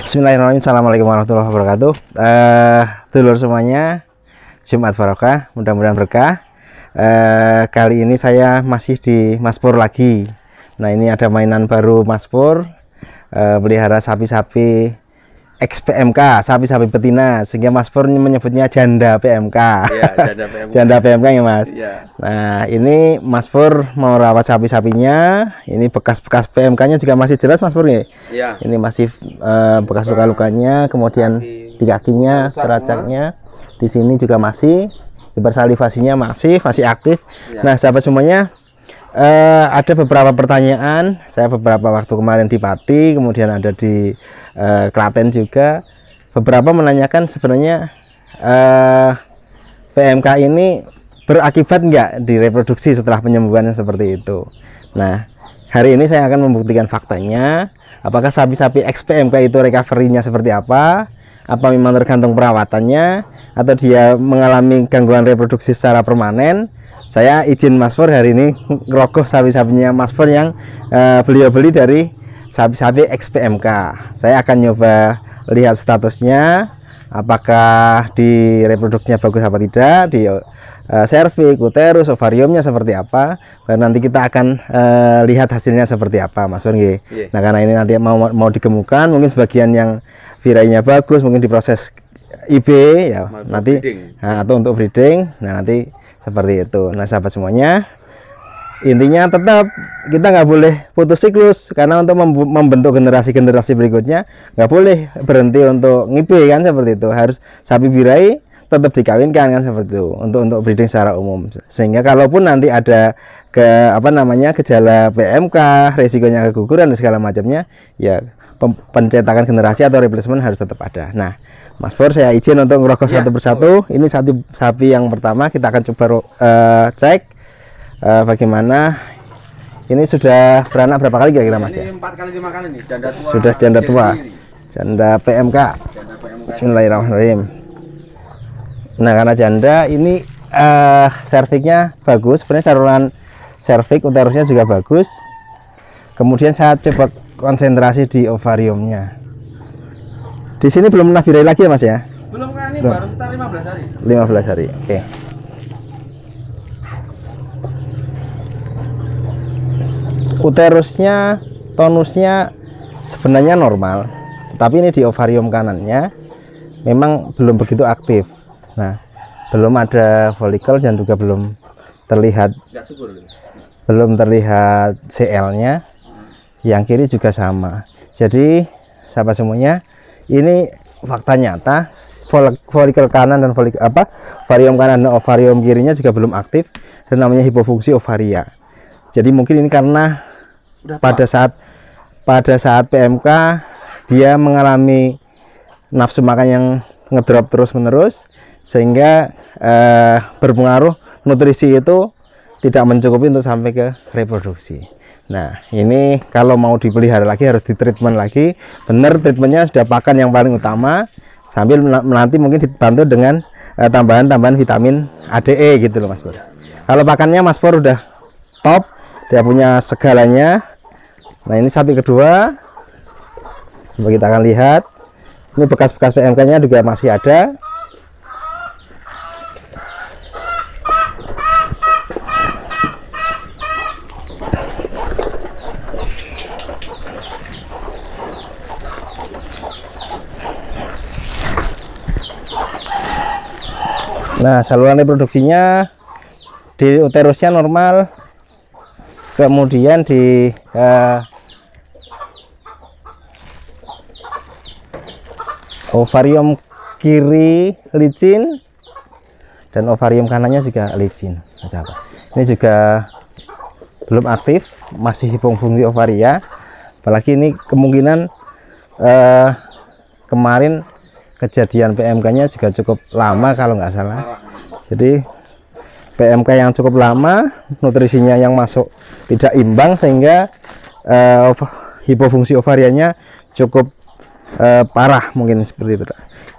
Bismillahirrahmanirrahim. Assalamualaikum warahmatullahi wabarakatuh. Dulur semuanya, Jumat Barokah, mudah-mudahan berkah. Kali ini saya masih di Mas Pur lagi. Nah, ini ada mainan baru Mas Pur, pelihara sapi-sapi XPMK, sapi-sapi betina, sehingga Mas Pur menyebutnya janda PMK. Ya, janda PMK. Janda PMK ya Mas. Ya. Nah, ini Mas Pur mau rawat sapi-sapinya. Ini bekas-bekas PMK-nya juga masih jelas Mas Pur ya. Ya. Ini masih bekas luka-lukanya, kemudian di kakinya, teracaknya, di sini juga masih, hipersalivasinya masih aktif. Ya. Nah, sahabat semuanya, ada beberapa pertanyaan. Saya beberapa waktu kemarin di Pati, kemudian ada di Klaten juga. Beberapa menanyakan sebenarnya PMK ini berakibat enggak di reproduksi setelah penyembuhannya seperti itu. Nah, hari ini saya akan membuktikan faktanya. Apakah sapi-sapi XPMK itu recovery-nya seperti apa? Apa memang tergantung perawatannya, atau dia mengalami gangguan reproduksi secara permanen? Saya izin Mas Pur hari ini ngerogoh sapi-sapinya Mas Pur yang beliau beli dari sapi-sapi XPMK. Saya akan nyoba lihat statusnya, apakah di reproduksinya bagus apa tidak, di serviks, uterus, ovariumnya seperti apa. Baru nanti kita akan lihat hasilnya seperti apa, Mas Pur. Yeah. Nah, karena ini nanti mau digemukkan, mungkin sebagian yang virainya bagus, mungkin diproses IB ya, nanti atau untuk breeding. Nah, nanti seperti itu. Nah, sahabat semuanya, intinya tetap kita nggak boleh putus siklus, karena untuk membentuk generasi berikutnya nggak boleh berhenti untuk ngibe kan, seperti itu. Harus sapi birahi tetap dikawinkan kan, seperti itu, untuk breeding secara umum, sehingga kalaupun nanti ada gejala PMK, resikonya keguguran dan segala macamnya, ya pencetakan generasi atau replacement harus tetap ada. Nah, Mas Pur, saya izin untuk ngerogoh satu persatu. Ini sapi yang pertama, kita akan coba cek bagaimana. Ini sudah beranak berapa kali kira-kira Mas? Ini 4 kali 5 kali nih, janda tua. Sudah janda tua, janda PMK. Bismillahirrahmanirrahim. Nah, karena janda ini serviknya bagus, sebenarnya saluran serviks, uterusnya juga bagus. Kemudian saya coba konsentrasi di ovariumnya. Di sini belum pernah birahi lagi ya Mas ya? Belum kan, ini baru sekitar 15 hari. 15 hari, oke. Uterusnya, tonusnya sebenarnya normal, tapi ini di ovarium kanannya memang belum begitu aktif. Nah, belum ada folikel dan juga belum terlihat CL-nya. Yang kiri juga sama. Jadi sahabat semuanya, ini fakta nyata, folikel kanan dan ovarium kanan dan ovarium kirinya juga belum aktif, dan namanya hipofungsi ovaria. Jadi mungkin ini karena pada saat PMK dia mengalami nafsu makan yang ngedrop terus-menerus, sehingga berpengaruh nutrisi itu tidak mencukupi untuk sampai ke reproduksi. Nah, ini kalau mau dipelihara lagi harus ditreatment lagi. Benar, treatmentnya sudah pakan yang paling utama, sambil nanti mungkin dibantu dengan tambahan vitamin ADE gitu loh Mas Pur. Kalau pakannya Mas Pur udah top, dia punya segalanya. Nah, ini sapi kedua, coba kita akan lihat. Ini bekas-bekas PMK nya juga masih ada. Nah, saluran reproduksinya di uterusnya normal, kemudian di ovarium kiri licin, dan ovarium kanannya juga licin. Ini juga belum aktif, masih hipofungsi ovaria. Apalagi ini kemungkinan kemarin kejadian PMK-nya juga cukup lama kalau nggak salah. Jadi PMK yang cukup lama, nutrisinya yang masuk tidak imbang, sehingga hipofungsi ovarianya cukup parah, mungkin seperti itu.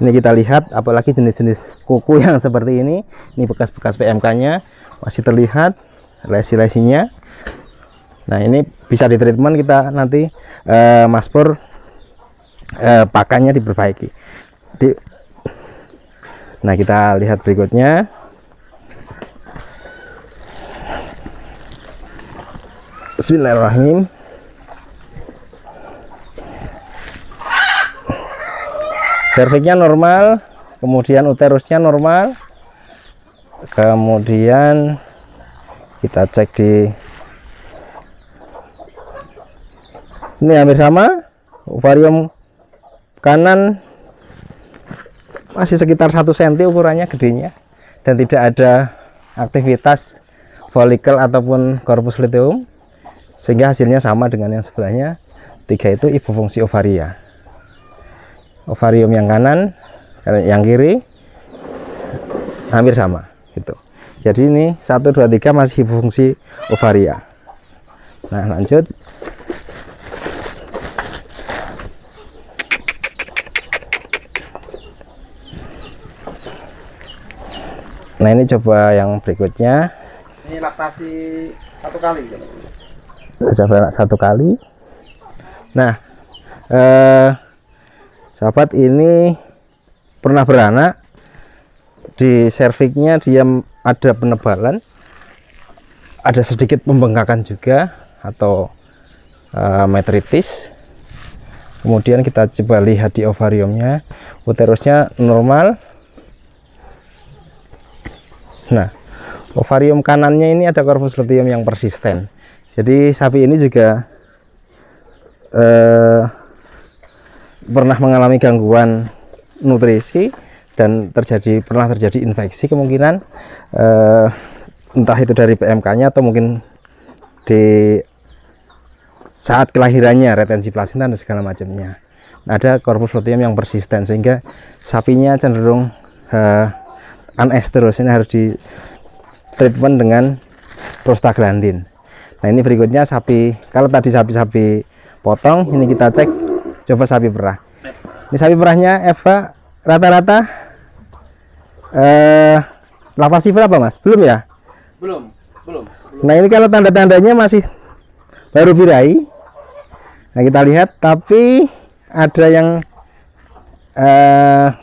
Ini kita lihat, apalagi jenis-jenis kuku yang seperti ini bekas-bekas PMK-nya masih terlihat lesi-lesinya. Nah, ini bisa ditreatment kita nanti, Mas Pur pakannya diperbaiki. Nah, kita lihat berikutnya. Bismillahirrahmanirrahim. Serviknya normal, kemudian uterusnya normal, kemudian kita cek di ini hampir sama. Ovarium kanan masih sekitar 1 cm ukurannya gedenya, dan tidak ada aktivitas folikel ataupun corpus luteum, sehingga hasilnya sama dengan yang sebelahnya. 3 itu ibu fungsi ovaria. Ovarium yang kanan, yang kiri hampir sama gitu. Jadi ini 1, 2, 3 masih ibu fungsi ovaria. Nah, lanjut. Nah, ini coba yang berikutnya. Ini laktasi 1 kali. Coba 1 kali. Nah, sahabat ini pernah beranak, di serviknya dia ada penebalan, ada sedikit pembengkakan juga atau metritis. Kemudian kita coba lihat di ovariumnya, uterusnya normal. Nah, ovarium kanannya ini ada corpus luteum yang persisten. Jadi sapi ini juga pernah mengalami gangguan nutrisi dan pernah terjadi infeksi, kemungkinan entah itu dari PMK-nya atau mungkin di saat kelahirannya, retensi plasenta dan segala macamnya. Ada corpus luteum yang persisten sehingga sapinya cenderung anestrus. Ini harus di treatment dengan prostaglandin. Nah, ini berikutnya sapi, kalau tadi sapi-sapi potong, ini kita cek coba sapi perah. Ini sapi perahnya Eva rata-rata lavasi berapa, Mas? Belum ya? Belum. Nah, ini kalau tanda-tandanya masih baru birahi. Nah, kita lihat, tapi ada yang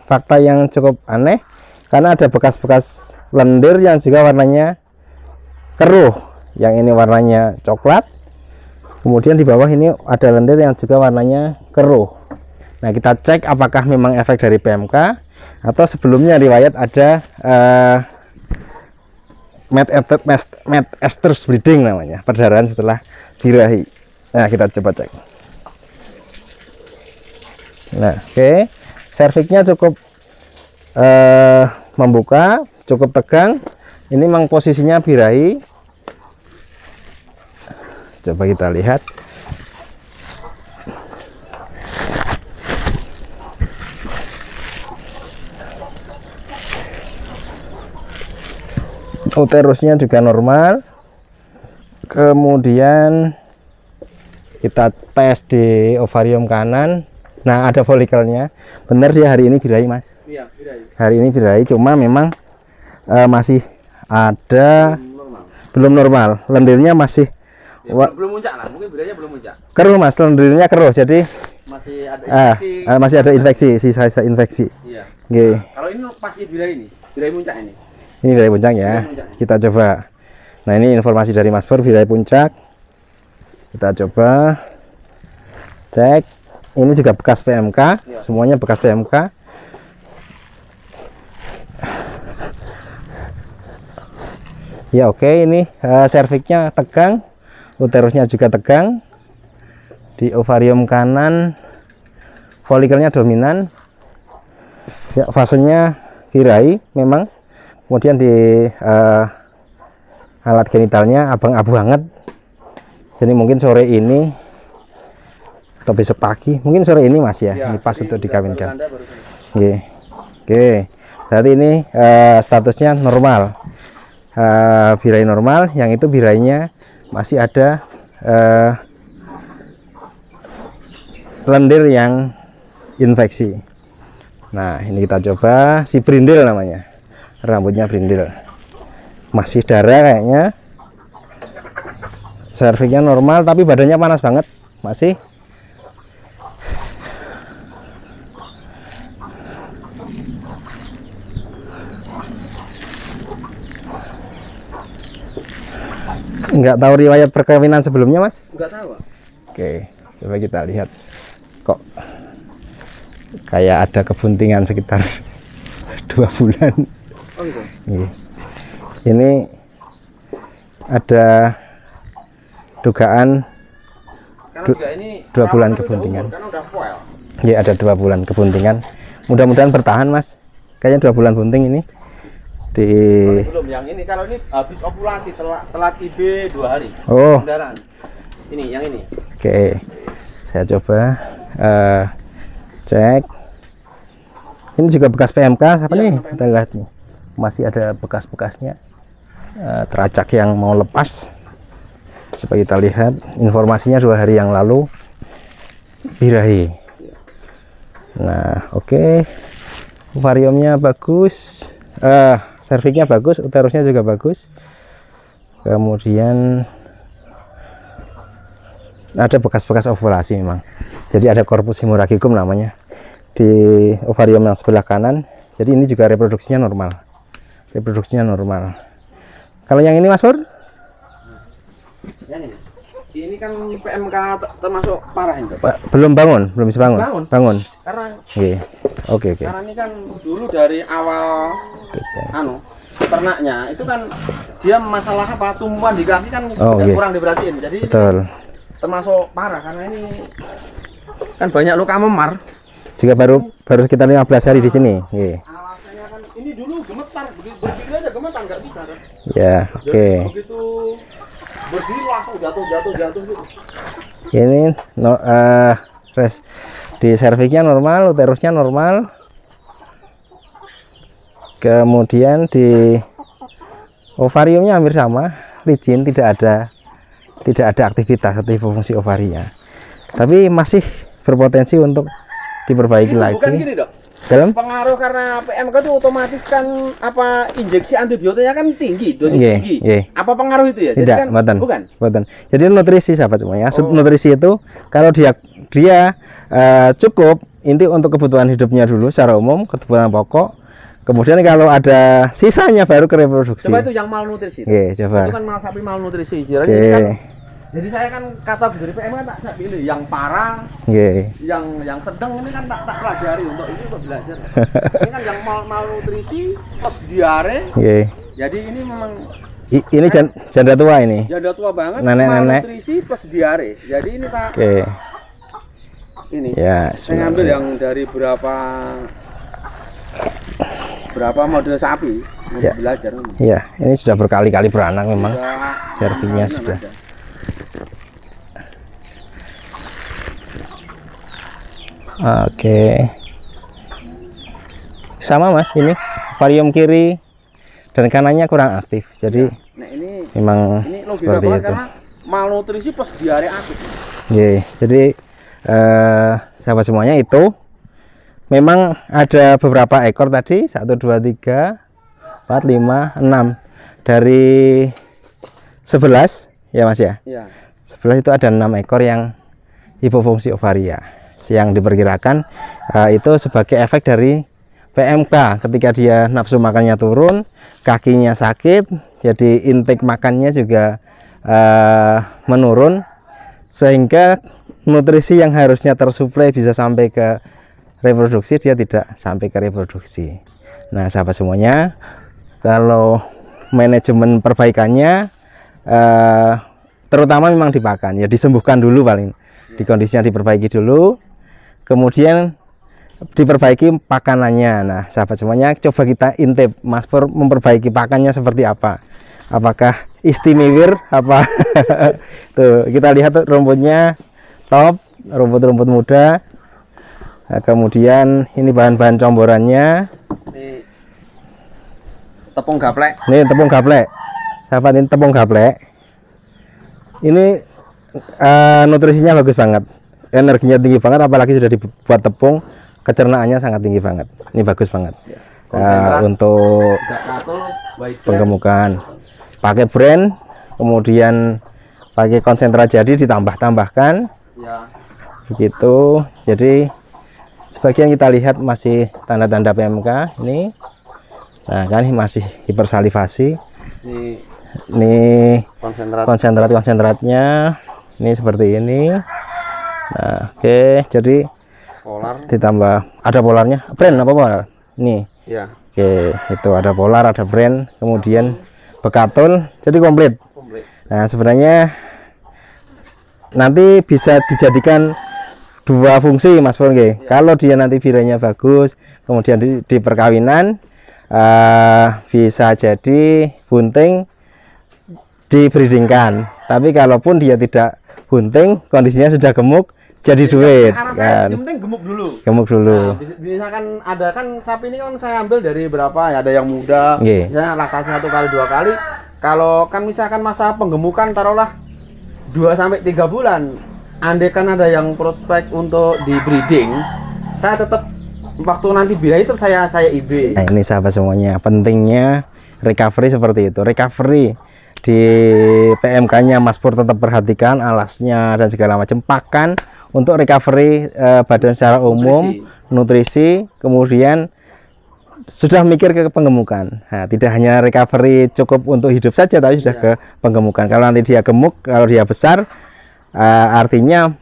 fakta yang cukup aneh, karena ada bekas-bekas lendir yang juga warnanya keruh. Yang ini warnanya coklat, kemudian di bawah ini ada lendir yang juga warnanya keruh. Nah, kita cek apakah memang efek dari PMK atau sebelumnya riwayat ada mad estrus bleeding namanya, perdarahan setelah birahi. Nah, kita coba cek. Nah, oke. Serviknya cukup membuka, cukup tegang. Ini memang posisinya birahi. Coba kita lihat. Uterusnya juga normal. Kemudian kita tes di ovarium kanan. Nah, ada folikelnya. Benar dia hari ini birahi, Mas. Iya, birahi. Hari ini birahi, cuma memang masih ada belum normal. Lendirnya masih Belum muncak lah, mungkin birahinya belum muncak. keruh, Mas. Lendirnya keruh, jadi Masih ada infeksi. masih ada infeksi, sisa infeksi. Iya. Oke. Kalau ini pasti birahi ini, birahi puncak ini. Ini birahi puncak ya. Birahi puncak. Kita coba. Nah, ini informasi dari Mas Pur, birahi puncak. Kita coba cek. Ini juga bekas PMK, Ya. semuanya bekas PMK. Ya, oke. Ini serviknya tegang, uterusnya juga tegang. Di ovarium kanan folikelnya dominan. Ya, fasenya birahi memang. Kemudian di alat genitalnya abang-abu banget. Jadi mungkin sore ini atau besok pagi, mungkin sore ini, Mas ya. Ini pas untuk dikawinkan. Oke. Oke. Berarti ini statusnya normal. Birahi normal, yang itu birahinya masih ada lendir yang infeksi. Nah, ini kita coba si brindil namanya, rambutnya brindil, masih darah kayaknya. Serviknya normal tapi badannya panas banget, masih. Nggak tahu riwayat perkawinan sebelumnya, Mas? Enggak tahu. Pak. Oke, coba kita lihat. Kok kayak ada kebuntingan sekitar 2 bulan. Oh gitu. Ini ada dugaan Karena juga ini 2 bulan perawatan kebuntingan. udah umur, karena udah foil. Ya, ada 2 bulan kebuntingan. Mudah-mudahan bertahan, Mas. Kayaknya 2 bulan bunting ini. Di Belum yang ini, kalau ini habis ovulasi telat IB 2 hari. Oh, Kendaraan. Ini yang ini. oke. Saya coba cek. Ini juga bekas PMK apa Iya, nih? PMK. Kita lihat nih. Masih ada bekas-bekasnya. Teracak yang mau lepas. Coba kita lihat informasinya 2 hari yang lalu birahi. Nah, oke. Ovariumnya bagus. Serviknya bagus, uterusnya juga bagus. Kemudian ada bekas-bekas ovulasi memang. Jadi ada corpus hemorrhagicum namanya di ovarium yang sebelah kanan. Jadi ini juga reproduksinya normal. Reproduksinya normal. Kalau yang ini, Mas Pur? Yang ini. Ini kan PMK termasuk parah ini, Dok. Pak, belum bangun, belum bisa bangun. Bangun. Bangun. Karena Oke. karena ini kan dulu dari awal ternaknya itu kan dia masalah apa tumbuhan di kaki kan kurang diperhatiin. Jadi Betul. ini termasuk parah karena ini kan banyak luka memar. Juga baru sekitar 15 hari di sini. Alasannya kan ini dulu gemetar, berdiri aja gemetar nggak bisa. Kan? Ya, oke. Begitu berdiri langsung jatuh gitu. Ini di serviknya normal, uterusnya normal. Kemudian di ovariumnya hampir sama, licin, tidak ada aktivitas atau fungsi ovarinya. Tapi masih berpotensi untuk diperbaiki Itu lagi. bukan gini, Dok. Dalam Pengaruh karena PMK itu otomatis kan apa injeksi antibiotiknya kan tinggi, dosis Iya, tinggi. iya. Apa pengaruh itu ya? Jadi tidak, kan bukan. bukan. Jadi nutrisi sahabat semuanya. Nutrisi itu kalau dia cukup inti untuk kebutuhan hidupnya dulu secara umum, kebutuhan pokok. Kemudian kalau ada sisanya baru ke reproduksi. Coba itu yang malnutrisi. Oke, coba. Itu kan sapi malnutrisi. Jadi saya kan kategori PMK tak pilih yang parah, Oke. yang sedang ini kan tak pelajari untuk ini untuk belajar. Ini kan yang malnutrisi plus diare. Oke. Jadi ini memang Ini janda tua ini. janda tua banget, Nenek-nenek. malnutrisi plus diare. Jadi ini Pak. Oke. Ini. Ya, Saya ngambil yang dari berapa model sapi untuk Ya. belajar. Ya, ini sudah berkali-kali beranak memang. Sudah- Servisnya sudah. ada. Oke. Sama Mas, ini ovarium kiri dan kanannya kurang aktif. Jadi Nah ini memang logika seperti banget itu. karena malnutrisi plus diare akut. Oke, jadi sahabat semuanya itu memang ada beberapa ekor tadi 1, 2, 3, 4, 5, 6 dari 11 ya Mas ya. Iya. 11 itu ada 6 ekor yang hipofungsi ovaria yang diperkirakan itu sebagai efek dari PMK ketika dia nafsu makannya turun, kakinya sakit, jadi intake makannya juga menurun sehingga nutrisi yang harusnya tersuplai bisa sampai ke reproduksi dia tidak sampai ke reproduksi. Nah, sahabat semuanya, kalau manajemen perbaikannya terutama memang di pakan, ya disembuhkan dulu paling, di kondisinya diperbaiki dulu, kemudian diperbaiki pakanannya. Nah, sahabat semuanya, coba kita intip Mas Pur memperbaiki pakannya seperti apa. Apakah istimewir apa? Tuh, kita lihat tuh, rumputnya top, rumput-rumput muda. Nah, kemudian ini bahan-bahan comborannya. Ini tepung gaplek. Ini tepung gaplek. Sahabat, ini tepung gaplek. Ini nutrisinya bagus banget. Energinya tinggi banget, apalagi sudah dibuat tepung, kecernaannya sangat tinggi banget. Ini bagus banget. Untuk penggemukan. Pakai brand, kemudian pakai konsentrat jadi ditambah-tambahkan. Ya. Begitu. Jadi sebagian kita lihat masih tanda-tanda PMK ini. Nah, kan ini masih hipersalivasi. Ini Ini konsentrat. konsentratnya ini seperti ini. Nah, oke, jadi Polar. ditambah ada polarnya, brand apa polar? Nih. Ya. Oke, itu ada polar, ada brand, kemudian bekatul, jadi komplit. Komplit. Nah, sebenarnya nanti bisa dijadikan dua fungsi Mas Pur nggih. Kalau dia nanti virenya bagus, kemudian di perkawinan bisa jadi bunting dibreedingkan. Tapi kalaupun dia tidak bunting, kondisinya sudah gemuk, jadi duit Arah saya kan. yang penting gemuk dulu. Gemuk dulu. Nah, misalkan ada kan sapi ini kan saya ambil dari berapa ya, ada yang muda, Nggih. misalnya laktasi 1 kali 2 kali. Kalau kan misalkan masa penggemukan taruhlah 2 sampai 3 bulan. Andai kan ada yang prospek untuk di breeding, saya tetap waktu nanti birahi itu saya IB. Nah, ini sahabat semuanya, pentingnya recovery seperti itu. Recovery di PMK-nya Mas Pur tetap perhatikan alasnya dan segala macam, pakan untuk recovery badan secara umum, nutrisi, kemudian sudah mikir ke penggemukan. Nah, tidak hanya recovery cukup untuk hidup saja, tapi sudah ke penggemukan. Kalau nanti dia gemuk, kalau dia besar, artinya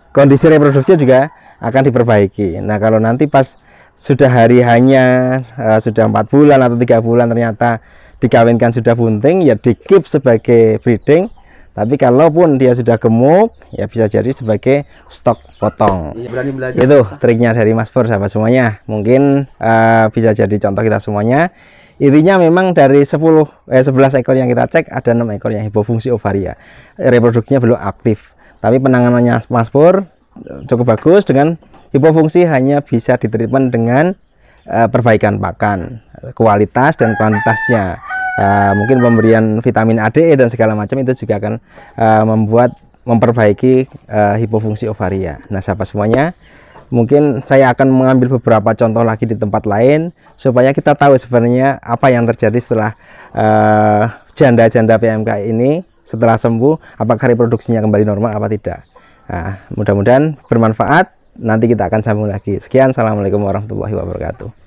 kondisi reproduksi juga akan diperbaiki. Nah, kalau nanti pas sudah hari hanya sudah 4 bulan atau 3 bulan ternyata dikawinkan sudah bunting, ya di keep sebagai breeding. Tapi kalaupun dia sudah gemuk, ya bisa jadi sebagai stok potong. Berani belajar. Itu triknya dari Mas Pur sahabat semuanya. Mungkin bisa jadi contoh kita semuanya. Intinya memang dari 11 ekor yang kita cek, ada 6 ekor yang hipofungsi ovaria. Reproduksinya belum aktif. Tapi penanganannya Mas Pur cukup bagus, dengan hipofungsi hanya bisa ditreatment dengan perbaikan pakan, kualitas dan kuantitasnya. Mungkin pemberian vitamin A, D, E dan segala macam itu juga akan memperbaiki hipofungsi ovaria. Nah, sahabat semuanya, mungkin saya akan mengambil beberapa contoh lagi di tempat lain supaya kita tahu sebenarnya apa yang terjadi setelah janda-janda PMK ini setelah sembuh, apakah reproduksinya kembali normal apa tidak. Nah, mudah-mudahan bermanfaat. Nanti kita akan sambung lagi. Sekian, assalamualaikum warahmatullahi wabarakatuh.